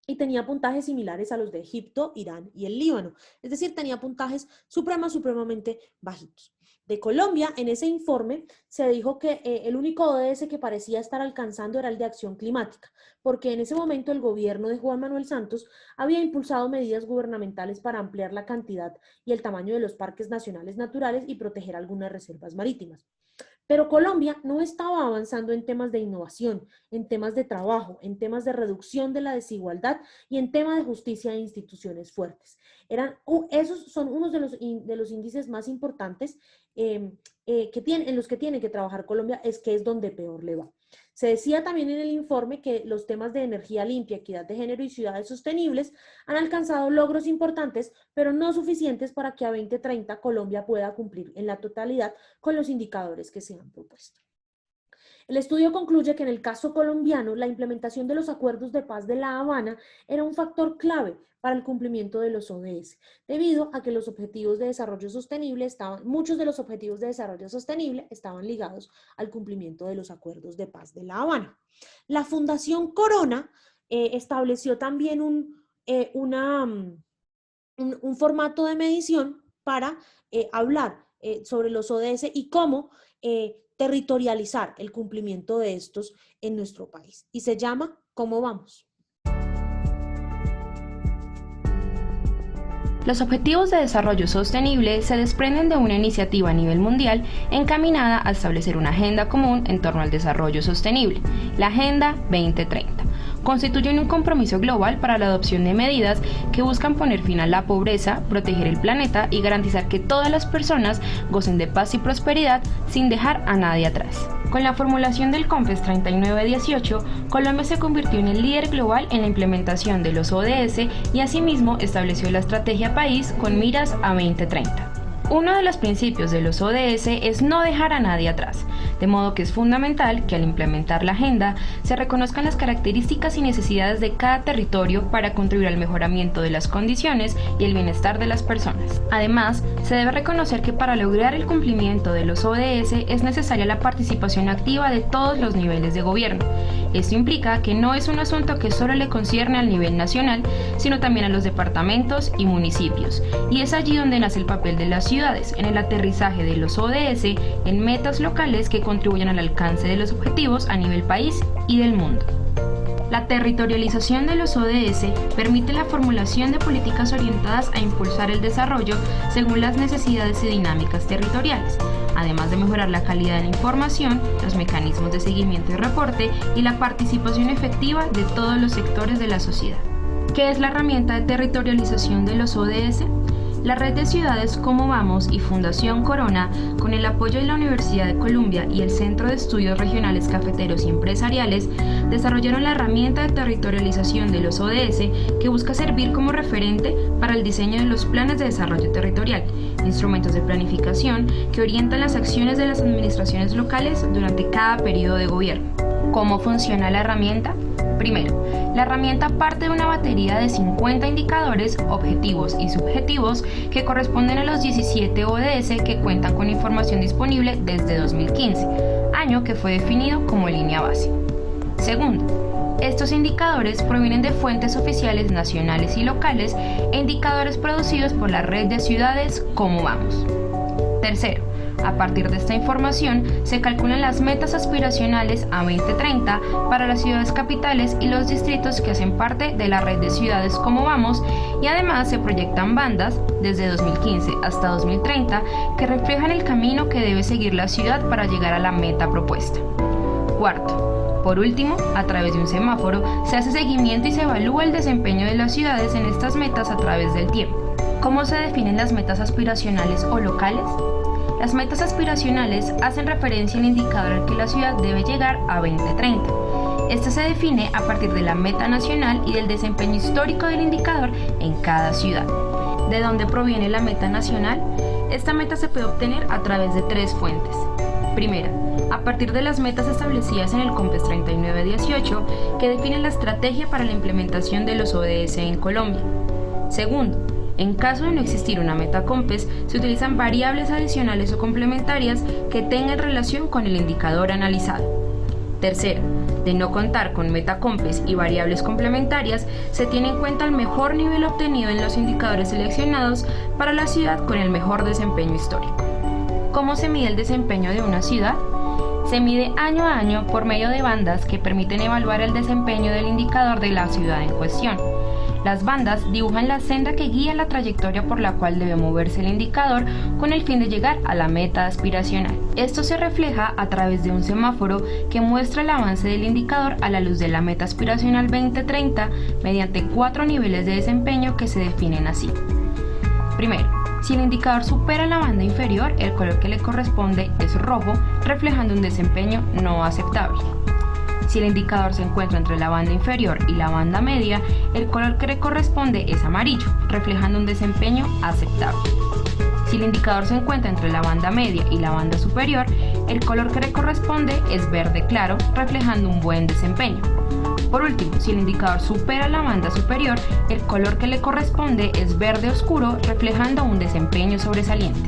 [SPEAKER 1] y tenía puntajes similares a los de Egipto, Irán y el Líbano, es decir, tenía puntajes supremamente bajitos. De Colombia, en ese informe se dijo que el único ODS que parecía estar alcanzando era el de acción climática, porque en ese momento el gobierno de Juan Manuel Santos había impulsado medidas gubernamentales para ampliar la cantidad y el tamaño de los parques nacionales naturales y proteger algunas reservas marítimas. Pero Colombia no estaba avanzando en temas de innovación, en temas de trabajo, en temas de reducción de la desigualdad y en temas de justicia e instituciones fuertes. Esos son unos de los índices más importantes en los que tiene que trabajar Colombia, es que es donde peor le va. Se decía también en el informe que los temas de energía limpia, equidad de género y ciudades sostenibles han alcanzado logros importantes, pero no suficientes para que a 2030 Colombia pueda cumplir en la totalidad con los indicadores que se han propuesto. El estudio concluye que en el caso colombiano, la implementación de los acuerdos de paz de La Habana era un factor clave para el cumplimiento de los ODS, debido a que los objetivos de desarrollo sostenible muchos de los objetivos de desarrollo sostenible estaban ligados al cumplimiento de los acuerdos de paz de La Habana. La Fundación Corona estableció también un formato de medición para hablar sobre los ODS y cómo territorializar el cumplimiento de estos en nuestro país. Y se llama ¿Cómo vamos?
[SPEAKER 8] Los Objetivos de Desarrollo Sostenible se desprenden de una iniciativa a nivel mundial encaminada a establecer una agenda común en torno al desarrollo sostenible, la Agenda 2030. Constituyen un compromiso global para la adopción de medidas que buscan poner fin a la pobreza, proteger el planeta y garantizar que todas las personas gocen de paz y prosperidad sin dejar a nadie atrás. Con la formulación del COMPES 3918, Colombia se convirtió en el líder global en la implementación de los ODS y asimismo estableció la estrategia país con miras a 2030. Uno de los principios de los ODS es no dejar a nadie atrás, de modo que es fundamental que al implementar la agenda se reconozcan las características y necesidades de cada territorio para contribuir al mejoramiento de las condiciones y el bienestar de las personas. Además, se debe reconocer que para lograr el cumplimiento de los ODS es necesaria la participación activa de todos los niveles de gobierno. Esto implica que no es un asunto que solo le concierne al nivel nacional, sino también a los departamentos y municipios, y es allí donde nace el papel de las ciudades, en el aterrizaje de los ODS en metas locales que contribuyan al alcance de los objetivos a nivel país y del mundo. La territorialización de los ODS permite la formulación de políticas orientadas a impulsar el desarrollo según las necesidades y dinámicas territoriales, además de mejorar la calidad de la información, los mecanismos de seguimiento y reporte y la participación efectiva de todos los sectores de la sociedad. ¿Qué es la herramienta de territorialización de los ODS? La Red de Ciudades Cómo Vamos y Fundación Corona, con el apoyo de la Universidad de Columbia y el Centro de Estudios Regionales Cafeteros y Empresariales, desarrollaron la herramienta de territorialización de los ODS que busca servir como referente para el diseño de los planes de desarrollo territorial, instrumentos de planificación que orientan las acciones de las administraciones locales durante cada periodo de gobierno. ¿Cómo funciona la herramienta? Primero, la herramienta parte de una batería de 50 indicadores, objetivos y subjetivos que corresponden a los 17 ODS que cuentan con información disponible desde 2015, año que fue definido como línea base. Segundo, estos indicadores provienen de fuentes oficiales nacionales y locales e indicadores producidos por la Red de Ciudades Cómo Vamos. Tercero, a partir de esta información se calculan las metas aspiracionales a 2030 para las ciudades capitales y los distritos que hacen parte de la Red de Ciudades Cómo Vamos, y además se proyectan bandas desde 2015 hasta 2030 que reflejan el camino que debe seguir la ciudad para llegar a la meta propuesta. Cuarto, por último, a través de un semáforo se hace seguimiento y se evalúa el desempeño de las ciudades en estas metas a través del tiempo. ¿Cómo se definen las metas aspiracionales o locales? Las metas aspiracionales hacen referencia al indicador al que la ciudad debe llegar a 2030. Este se define a partir de la meta nacional y del desempeño histórico del indicador en cada ciudad. ¿De dónde proviene la meta nacional? Esta meta se puede obtener a través de tres fuentes. Primera, a partir de las metas establecidas en el COMPES 3918, que definen la estrategia para la implementación de los ODS en Colombia. Segundo, en caso de no existir una meta COMPES, se utilizan variables adicionales o complementarias que tengan relación con el indicador analizado. Tercero, de no contar con meta COMPES y variables complementarias, se tiene en cuenta el mejor nivel obtenido en los indicadores seleccionados para la ciudad con el mejor desempeño histórico. ¿Cómo se mide el desempeño de una ciudad? Se mide año a año por medio de bandas que permiten evaluar el desempeño del indicador de la ciudad en cuestión. Las bandas dibujan la senda que guía la trayectoria por la cual debe moverse el indicador con el fin de llegar a la meta aspiracional. Esto se refleja a través de un semáforo que muestra el avance del indicador a la luz de la meta aspiracional 2030 mediante 4 niveles de desempeño que se definen así. Primero, si el indicador supera la banda inferior, el color que le corresponde es rojo, reflejando un desempeño no aceptable. Si el indicador se encuentra entre la banda inferior y la banda media, el color que le corresponde es amarillo, reflejando un desempeño aceptable. Si el indicador se encuentra entre la banda media y la banda superior, el color que le corresponde es verde claro, reflejando un buen desempeño. Por último, si el indicador supera la banda superior, el color que le corresponde es verde oscuro, reflejando un desempeño sobresaliente.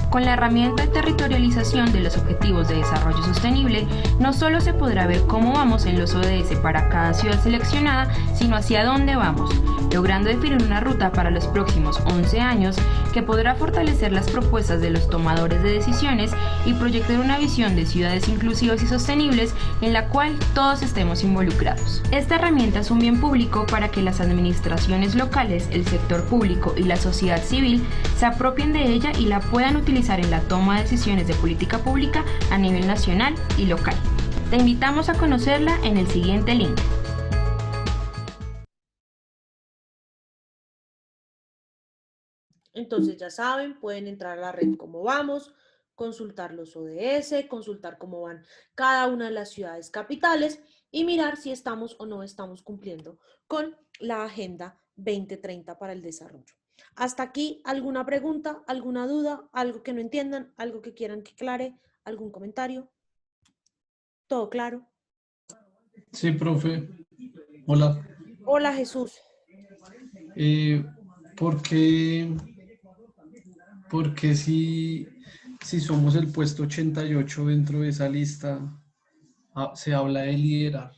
[SPEAKER 8] Con la herramienta de territorialización de los Objetivos de Desarrollo Sostenible, no solo se podrá ver cómo vamos en los ODS para cada ciudad seleccionada, sino hacia dónde vamos, logrando definir una ruta para los próximos 11 años que podrá fortalecer las propuestas de los tomadores de decisiones y proyectar una visión de ciudades inclusivas y sostenibles en la cual todos estemos involucrados. Esta herramienta es un bien público para que las administraciones locales, el sector público y la sociedad civil se apropien de ella y la puedan utilizar en la toma de decisiones de política pública a nivel nacional y local. Te invitamos a conocerla en el siguiente link.
[SPEAKER 1] Entonces ya saben, pueden entrar a la red Cómo Vamos, consultar los ODS, consultar cómo van cada una de las ciudades capitales y mirar si estamos o no estamos cumpliendo con la Agenda 2030 para el desarrollo. Hasta aquí, ¿alguna pregunta, alguna duda, algo que no entiendan, algo que quieran que aclare, algún comentario? ¿Todo claro?
[SPEAKER 9] Sí, profe. Hola.
[SPEAKER 1] Hola, Jesús.
[SPEAKER 9] ¿Por qué si somos el puesto 88 dentro de esa lista, se habla de liderar?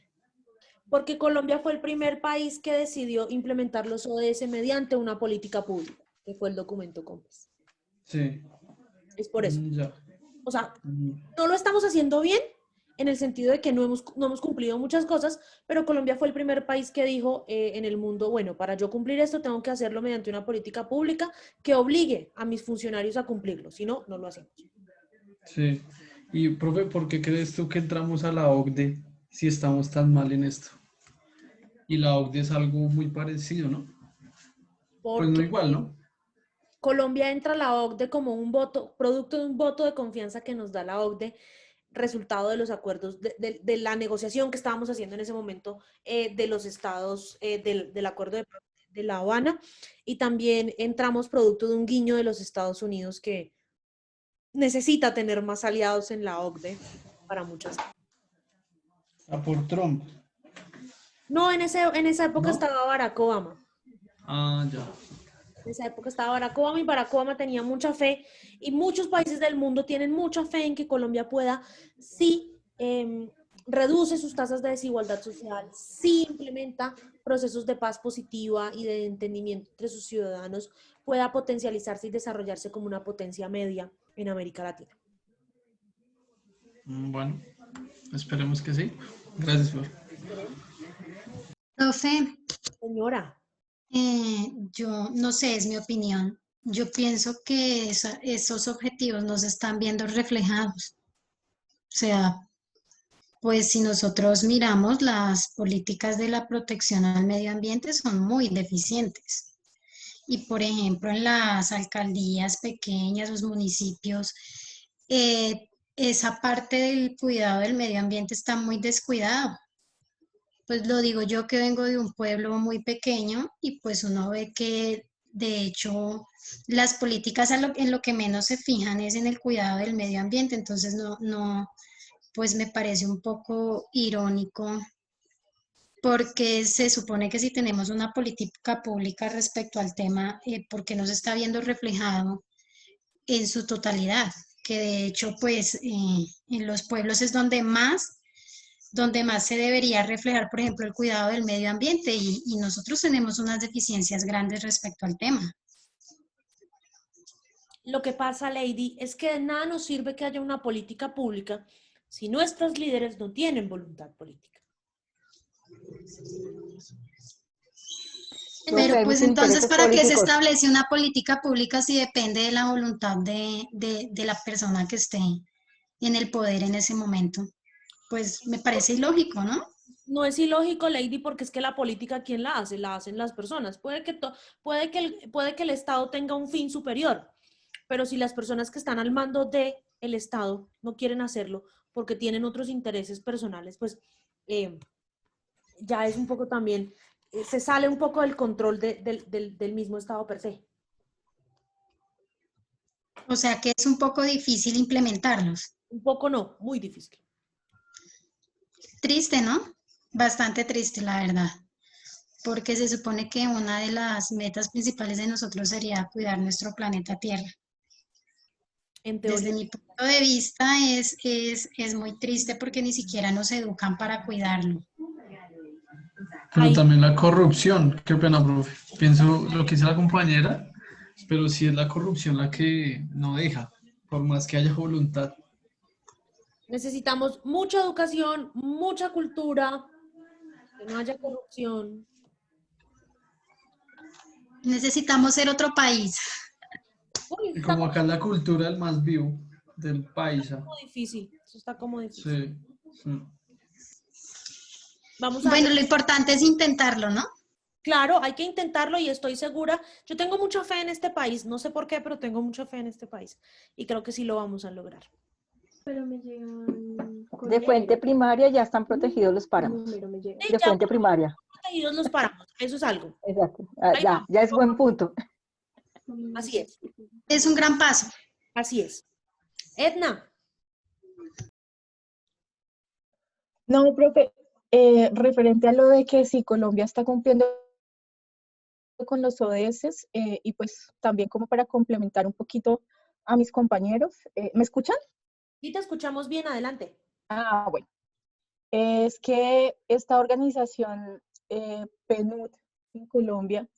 [SPEAKER 1] Porque Colombia fue el primer país que decidió implementar los ODS mediante una política pública, que fue el documento COMPAS.
[SPEAKER 9] Sí.
[SPEAKER 1] Es por eso.
[SPEAKER 9] Ya.
[SPEAKER 1] O sea, no lo estamos haciendo bien en el sentido de que no hemos cumplido muchas cosas, pero Colombia fue el primer país que dijo en el mundo, bueno, para yo cumplir esto tengo que hacerlo mediante una política pública que obligue a mis funcionarios a cumplirlo, si no, no lo hacemos.
[SPEAKER 9] Sí. Y, profe, ¿por qué crees tú que entramos a la OCDE si estamos tan mal en esto? Y la OCDE es algo muy parecido, ¿no? Pues no igual, ¿no?
[SPEAKER 1] Colombia entra a la OCDE como un voto, producto de un voto de confianza que nos da la OCDE, resultado de los acuerdos, de la negociación que estábamos haciendo en ese momento de los estados, del acuerdo de La Habana, y también entramos producto de un guiño de los Estados Unidos que necesita tener más aliados en la OCDE para muchas cosas.
[SPEAKER 9] Por Trump.
[SPEAKER 1] No, en esa época
[SPEAKER 9] ¿No?
[SPEAKER 1] estaba Barack Obama.
[SPEAKER 9] Ah, ya.
[SPEAKER 1] En esa época estaba Barack Obama y Barack Obama tenía mucha fe y muchos países del mundo tienen mucha fe en que Colombia pueda, si reduce sus tasas de desigualdad social, si implementa procesos de paz positiva y de entendimiento entre sus ciudadanos, pueda potencializarse y desarrollarse como una potencia media en América Latina.
[SPEAKER 9] Bueno, esperemos que sí. Gracias, Flor.
[SPEAKER 10] Profe,
[SPEAKER 1] Señora.
[SPEAKER 10] yo no sé, es mi opinión. Yo pienso que esos objetivos no se están viendo reflejados. O sea, pues si nosotros miramos, las políticas de la protección al medio ambiente son muy deficientes. Y por ejemplo, en las alcaldías pequeñas, los municipios, esa parte del cuidado del medio ambiente está muy descuidado. Pues lo digo yo que vengo de un pueblo muy pequeño y pues uno ve que de hecho las políticas en lo que menos se fijan es en el cuidado del medio ambiente, entonces pues me parece un poco irónico porque se supone que si tenemos una política pública respecto al tema, ¿por qué no se está viendo reflejado en su totalidad? Que de hecho pues en los pueblos es donde más se debería reflejar, por ejemplo, el cuidado del medio ambiente y nosotros tenemos unas deficiencias grandes respecto al tema.
[SPEAKER 1] Lo que pasa, Lady, es que de nada nos sirve que haya una política pública si nuestros líderes no tienen voluntad política.
[SPEAKER 10] Pero pues entonces, ¿para qué se establece una política pública si depende de la voluntad de la persona que esté en el poder en ese momento? Pues me parece ilógico, ¿no?
[SPEAKER 1] No es ilógico, Lady, porque es que la política, ¿quién la hace? La hacen las personas. Puede que el Estado tenga un fin superior, pero si las personas que están al mando del Estado no quieren hacerlo porque tienen otros intereses personales, pues ya es un poco también, se sale un poco del control del mismo Estado per se.
[SPEAKER 10] O sea que es un poco difícil implementarlos.
[SPEAKER 1] Un poco no, muy difícil.
[SPEAKER 10] Triste, ¿no? Bastante triste, la verdad. Porque se supone que una de las metas principales de nosotros sería cuidar nuestro planeta Tierra.
[SPEAKER 1] En teoría.
[SPEAKER 10] Desde mi punto de vista es muy triste porque ni siquiera nos educan para cuidarlo.
[SPEAKER 9] Pero también la corrupción, qué pena, profe. Pienso lo que dice la compañera, pero sí es la corrupción la que no deja, por más que haya voluntad.
[SPEAKER 1] Necesitamos mucha educación, mucha cultura, que no haya corrupción.
[SPEAKER 10] Necesitamos ser otro país.
[SPEAKER 1] Uy,
[SPEAKER 9] Y como acá la cultura el más vivo del paisa.
[SPEAKER 1] como difícil, eso está como difícil.
[SPEAKER 9] Sí, sí.
[SPEAKER 1] Vamos a
[SPEAKER 10] Bueno,
[SPEAKER 1] ver.
[SPEAKER 10] lo importante es intentarlo, ¿no?
[SPEAKER 1] Claro, hay que intentarlo y estoy segura. Yo tengo mucha fe en este país, no sé por qué, pero tengo mucha fe en este país y creo que sí lo vamos a lograr.
[SPEAKER 11] Pero me llegan
[SPEAKER 12] De fuente primaria ya están protegidos los páramos. De fuente primaria.
[SPEAKER 1] Protegidos los páramos, eso es algo.
[SPEAKER 12] Exacto. Ya es buen punto.
[SPEAKER 1] Así es.
[SPEAKER 10] Es un gran paso.
[SPEAKER 1] Así es. Edna.
[SPEAKER 13] No, profe, referente a lo de que si Colombia está cumpliendo con los ODS y pues también como para complementar un poquito a mis compañeros, ¿me escuchan?
[SPEAKER 1] Sí, te escuchamos bien, adelante.
[SPEAKER 13] Ah, bueno. Es que esta organización PNUD en Colombia,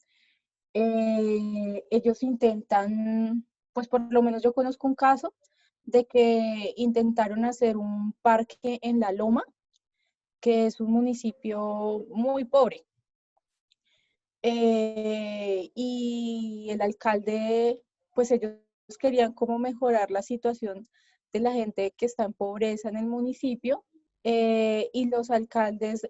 [SPEAKER 13] ellos intentan, pues por lo menos yo conozco un caso de que intentaron hacer un parque en La Loma, que es un municipio muy pobre. Y el alcalde, pues ellos querían como mejorar la situación de la gente que está en pobreza en el municipio, y los alcaldes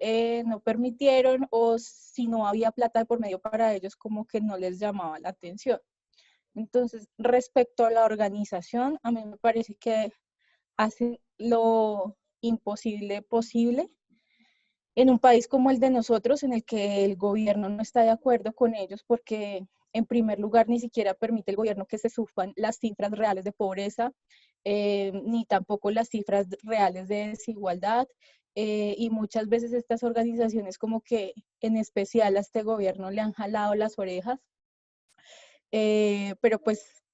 [SPEAKER 13] no permitieron, o si no había plata de por medio para ellos, como que no les llamaba la atención. Entonces, respecto a la organización, a mí me parece que hacen lo imposible posible en un país como el de nosotros, en el que el gobierno no está de acuerdo con ellos, porque en primer lugar ni siquiera permite el gobierno que se suban las cifras reales de pobreza, ni tampoco las cifras reales de desigualdad, y muchas veces estas organizaciones como que en especial a este gobierno le han jalado las orejas, pero pues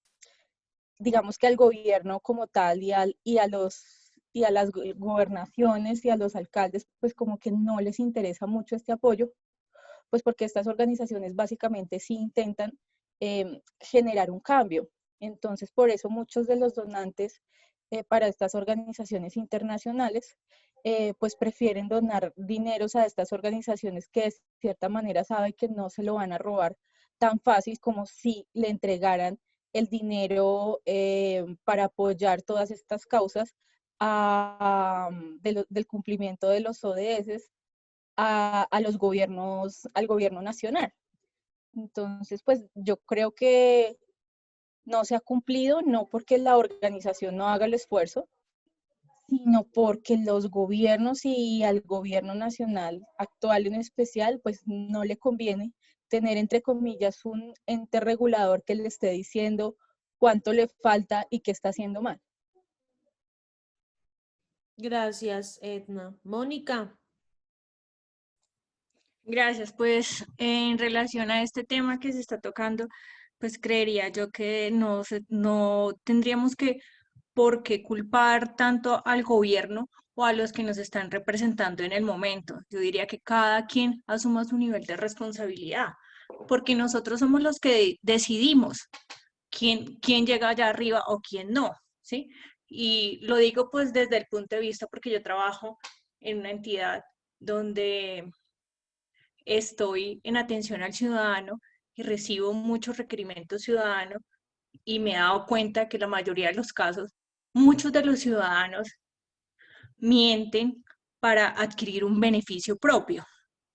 [SPEAKER 13] digamos que al gobierno como tal y a las gobernaciones y a los alcaldes, pues como que no les interesa mucho este apoyo, pues porque estas organizaciones básicamente sí intentan generar un cambio. Entonces, por eso muchos de los donantes para estas organizaciones internacionales, pues prefieren donar dineros a estas organizaciones que de cierta manera saben que no se lo van a robar tan fácil como si le entregaran el dinero para apoyar todas estas causas del cumplimiento de los ODS a los gobiernos, al gobierno nacional. Entonces, pues yo creo que no se ha cumplido, no porque la organización no haga el esfuerzo, sino porque los gobiernos y al gobierno nacional actual en especial, pues no le conviene tener, entre comillas, un ente regulador que le esté diciendo cuánto le falta y qué está haciendo mal.
[SPEAKER 1] Gracias, Edna. Mónica.
[SPEAKER 14] Gracias, pues en relación a este tema que se está tocando, pues creería yo que no tendríamos que por qué culpar tanto al gobierno o a los que nos están representando en el momento. Yo diría que cada quien asuma su nivel de responsabilidad, porque nosotros somos los que decidimos quién llega allá arriba o quién no, ¿sí? Y lo digo pues desde el punto de vista porque yo trabajo en una entidad donde estoy en atención al ciudadano y recibo muchos requerimientos ciudadanos y me he dado cuenta que la mayoría de los casos, muchos de los ciudadanos mienten para adquirir un beneficio propio.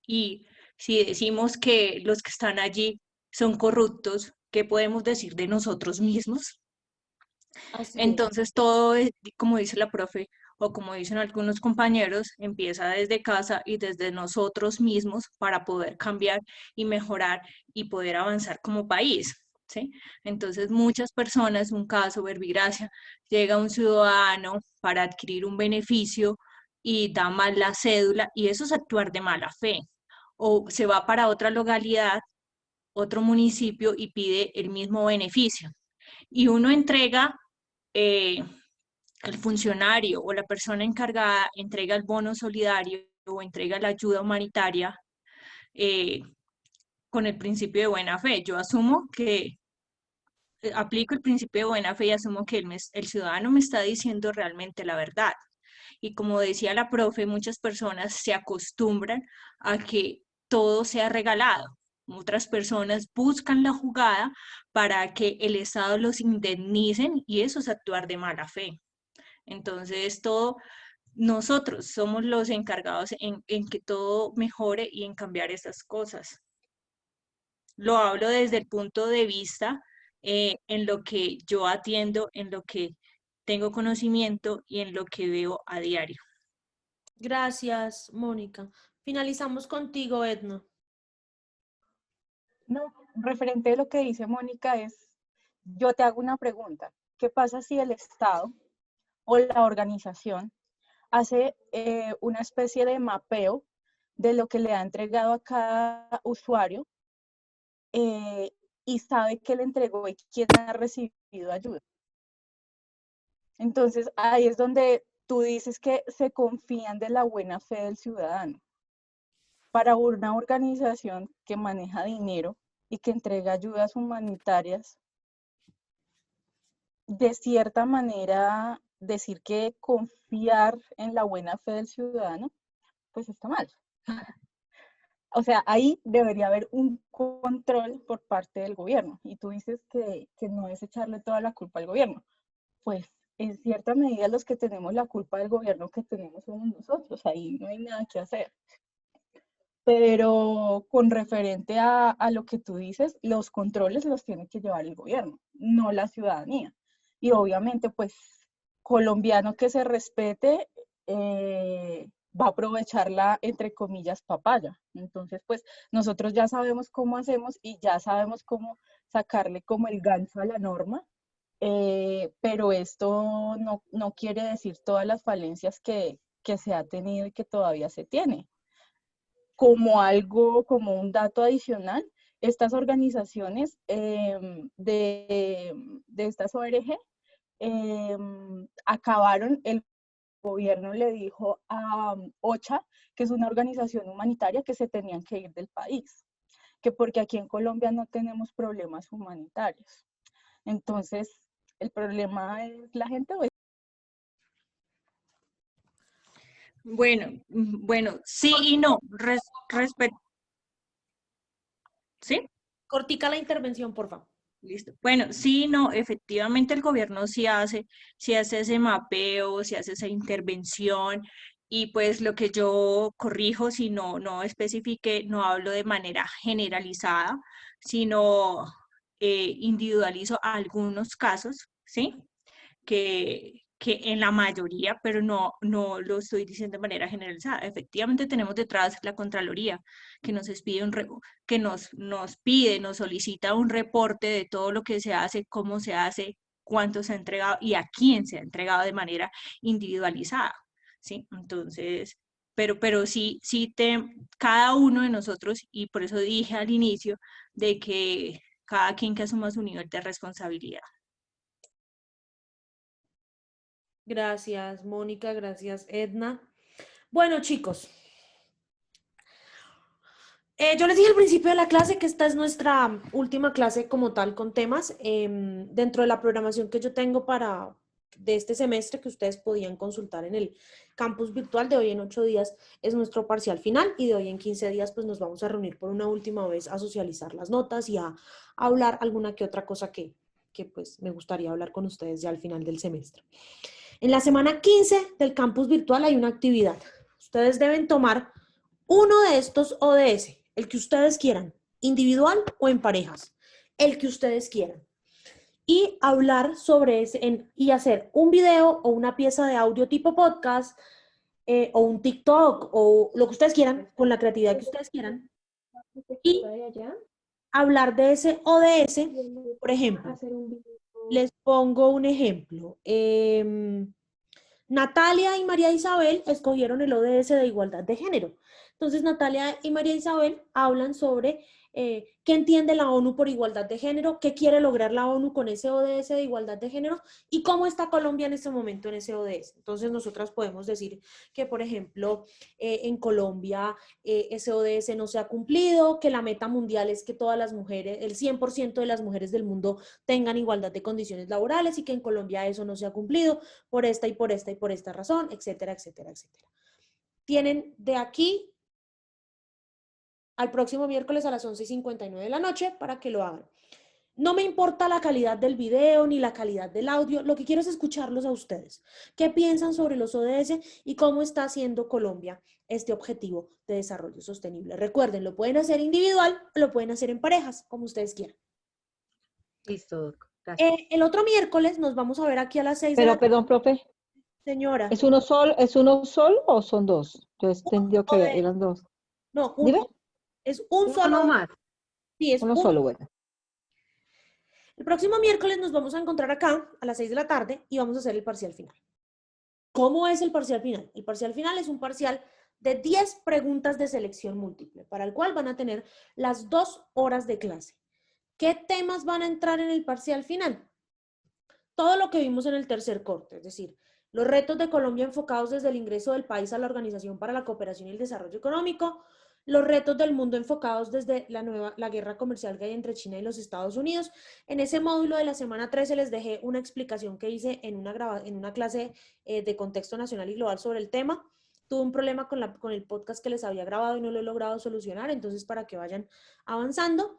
[SPEAKER 14] Y si decimos que los que están allí son corruptos, ¿qué podemos decir de nosotros mismos? Entonces todo es, como dice la profe, o como dicen algunos compañeros, empieza desde casa y desde nosotros mismos para poder cambiar y mejorar y poder avanzar como país. ¿Sí? Entonces, muchas personas, un caso, verbigracia, llega un ciudadano para adquirir un beneficio y da mal la cédula, y eso es actuar de mala fe. O se va para otra localidad, otro municipio, y pide el mismo beneficio. Y uno entrega, el funcionario o la persona encargada entrega el bono solidario o entrega la ayuda humanitaria con el principio de buena fe. Yo asumo que aplico el principio de buena fe y asumo que el ciudadano me está diciendo realmente la verdad. Y como decía la profe, muchas personas se acostumbran a que todo sea regalado. Otras personas buscan la jugada para que el Estado los indemnicen, y eso es actuar de mala fe. Entonces, nosotros somos los encargados en que todo mejore y en cambiar estas cosas. Lo hablo desde el punto de vista en lo que yo atiendo, en lo que tengo conocimiento y en lo que veo a diario.
[SPEAKER 1] Gracias, Mónica. Finalizamos contigo, Edna.
[SPEAKER 13] No, referente a lo que dice Mónica yo te hago una pregunta. ¿Qué pasa si el Estado o la organización hace una especie de mapeo de lo que le ha entregado a cada usuario y sabe qué le entregó y quién ha recibido ayuda? Entonces, ahí es donde tú dices que se confían de la buena fe del ciudadano. Para una organización que maneja dinero y que entrega ayudas humanitarias, de cierta manera, decir que confiar en la buena fe del ciudadano, pues está mal. O sea, ahí debería haber un control por parte del gobierno. Y tú dices que no es echarle toda la culpa al gobierno. Pues en cierta medida los que tenemos la culpa del gobierno que tenemos somos nosotros. Ahí no hay nada que hacer. Pero con referente a lo que tú dices, los controles los tiene que llevar el gobierno, no la ciudadanía. Y obviamente, pues, colombiano que se respete va a aprovechar la, entre comillas, papaya. Entonces, pues, nosotros ya sabemos cómo hacemos y ya sabemos cómo sacarle como el gancho a la norma, pero esto no quiere decir todas las falencias que se ha tenido y que todavía se tiene. Como un dato adicional, estas organizaciones de estas ONG acabaron, el gobierno le dijo a OCHA, que es una organización humanitaria, que se tenían que ir del país, que porque aquí en Colombia no tenemos problemas humanitarios. Entonces, ¿el problema es la gente o es?
[SPEAKER 14] Bueno, sí y no. ¿Sí?
[SPEAKER 1] Cortica la intervención, por favor.
[SPEAKER 14] Listo. Bueno, sí, no, efectivamente el gobierno sí hace ese mapeo, sí hace esa intervención, y pues lo que yo corrijo, si no especifique, no hablo de manera generalizada, sino individualizo algunos casos, ¿sí? Que en la mayoría, pero no lo estoy diciendo de manera generalizada. Efectivamente tenemos detrás la Contraloría, que nos pide nos solicita un reporte de todo lo que se hace, cómo se hace, cuánto se ha entregado y a quién se ha entregado de manera individualizada, ¿sí? Entonces, pero sí, cada uno de nosotros, y por eso dije al inicio, de que cada quien que asuma su nivel de responsabilidad.
[SPEAKER 1] Gracias, Mónica, gracias, Edna. Bueno, chicos, yo les dije al principio de la clase que esta es nuestra última clase como tal con temas. Dentro de la programación que yo tengo de este semestre, que ustedes podían consultar en el campus virtual, de hoy en 8 días es nuestro parcial final, y de hoy en 15 días pues nos vamos a reunir por una última vez a socializar las notas y a hablar alguna que otra cosa que pues me gustaría hablar con ustedes ya al final del semestre. En la semana 15 del campus virtual hay una actividad. Ustedes deben tomar uno de estos ODS, el que ustedes quieran, individual o en parejas, el que ustedes quieran. y hablar sobre ese, y hacer un video o una pieza de audio tipo podcast, o un TikTok, o lo que ustedes quieran, con la creatividad que ustedes quieran, y hablar de ese ODS. Por ejemplo, les pongo un ejemplo. Natalia y María Isabel escogieron el ODS de igualdad de género. Entonces, Natalia y María Isabel hablan sobre qué entiende la ONU por igualdad de género, qué quiere lograr la ONU con ese ODS de igualdad de género y cómo está Colombia en este momento en ese ODS. Entonces, nosotras podemos decir que, por ejemplo, en Colombia ese ODS no se ha cumplido, que la meta mundial es que todas las mujeres, el 100% de las mujeres del mundo tengan igualdad de condiciones laborales y que en Colombia eso no se ha cumplido por esta y por esta y por esta razón, etcétera, etcétera, etcétera. Tienen de aquí al próximo miércoles a las 11:59 de la noche para que lo hagan. No me importa la calidad del video ni la calidad del audio, lo que quiero es escucharlos a ustedes. ¿Qué piensan sobre los ODS y cómo está haciendo Colombia este objetivo de desarrollo sostenible? Recuerden, lo pueden hacer individual o lo pueden hacer en parejas, como ustedes quieran.
[SPEAKER 15] Listo, Doc. Gracias.
[SPEAKER 1] El otro miércoles nos vamos a ver aquí a las 6 de la tarde.
[SPEAKER 12] Perdón, profe.
[SPEAKER 1] Señora.
[SPEAKER 12] ¿Es uno solo o son dos? Yo entendió que eran dos.
[SPEAKER 1] No, uno. Es un solo
[SPEAKER 12] más.
[SPEAKER 1] Sí, es
[SPEAKER 12] uno solo, bueno.
[SPEAKER 1] El próximo miércoles nos vamos a encontrar acá a las 6 de la tarde y vamos a hacer el parcial final. ¿Cómo es el parcial final? El parcial final es un parcial de 10 preguntas de selección múltiple, para el cual van a tener las 2 horas de clase. ¿Qué temas van a entrar en el parcial final? Todo lo que vimos en el tercer corte, es decir, los retos de Colombia enfocados desde el ingreso del país a la Organización para la Cooperación y el Desarrollo Económico, los retos del mundo enfocados desde la guerra comercial que hay entre China y los Estados Unidos. En ese módulo de la semana 13 les dejé una explicación que hice en una clase de contexto nacional y global sobre el tema. Tuve un problema con el podcast que les había grabado y no lo he logrado solucionar, entonces para que vayan avanzando.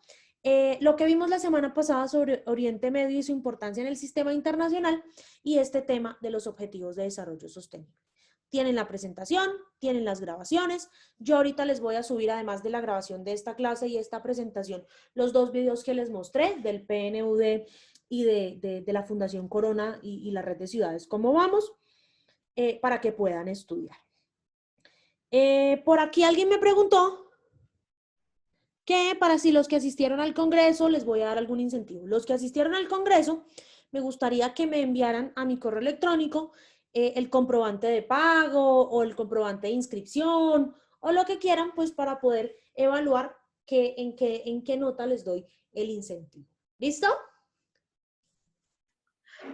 [SPEAKER 1] Lo que vimos la semana pasada sobre Oriente Medio y su importancia en el sistema internacional y este tema de los objetivos de desarrollo sostenible. Tienen la presentación, tienen las grabaciones. Yo ahorita les voy a subir, además de la grabación de esta clase y esta presentación, los 2 videos que les mostré del PNUD y de la Fundación Corona y la Red de Ciudades Cómo Vamos, para que puedan estudiar. Por aquí alguien me preguntó que para si los que asistieron al Congreso les voy a dar algún incentivo. Los que asistieron al Congreso, me gustaría que me enviaran a mi correo electrónico el comprobante de pago o el comprobante de inscripción o lo que quieran, pues para poder evaluar en qué nota les doy el incentivo. ¿Listo?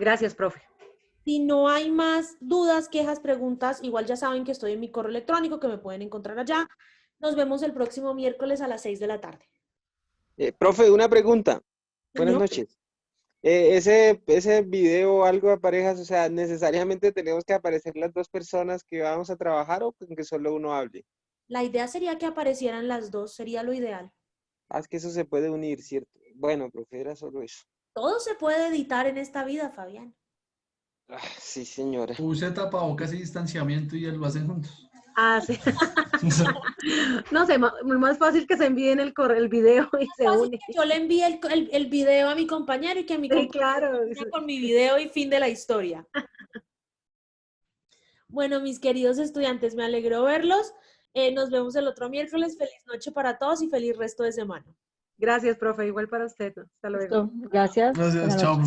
[SPEAKER 15] Gracias, profe.
[SPEAKER 1] Si no hay más dudas, quejas, preguntas, igual ya saben que estoy en mi correo electrónico, que me pueden encontrar allá. Nos vemos el próximo miércoles a las 6 de la tarde.
[SPEAKER 5] Profe, una pregunta. Buenas
[SPEAKER 1] Señor.
[SPEAKER 5] noches. Ese video, algo de parejas, o sea, ¿necesariamente tenemos que aparecer las 2 personas que vamos a trabajar o con que solo uno hable?
[SPEAKER 1] La idea sería que aparecieran las 2, sería lo ideal.
[SPEAKER 5] Ah, es que eso se puede unir, ¿cierto? Bueno, profe, era solo eso.
[SPEAKER 1] Todo se puede editar en esta vida, Fabián.
[SPEAKER 5] Ah, sí, señora.
[SPEAKER 9] Use tapabocas y distanciamiento y lo hacen juntos.
[SPEAKER 15] Ah, sí. No sé, muy más fácil que se envíen el video y se une.
[SPEAKER 1] Yo le envíe el video a mi compañero y que mi compañero
[SPEAKER 15] claro,
[SPEAKER 1] con mi video y fin de la historia. Bueno, mis queridos estudiantes, me alegró verlos. Nos vemos el otro miércoles. Feliz noche para todos y feliz resto de semana.
[SPEAKER 15] Gracias, profe. Igual para usted. Hasta luego.
[SPEAKER 12] Gracias.
[SPEAKER 9] Gracias, chao.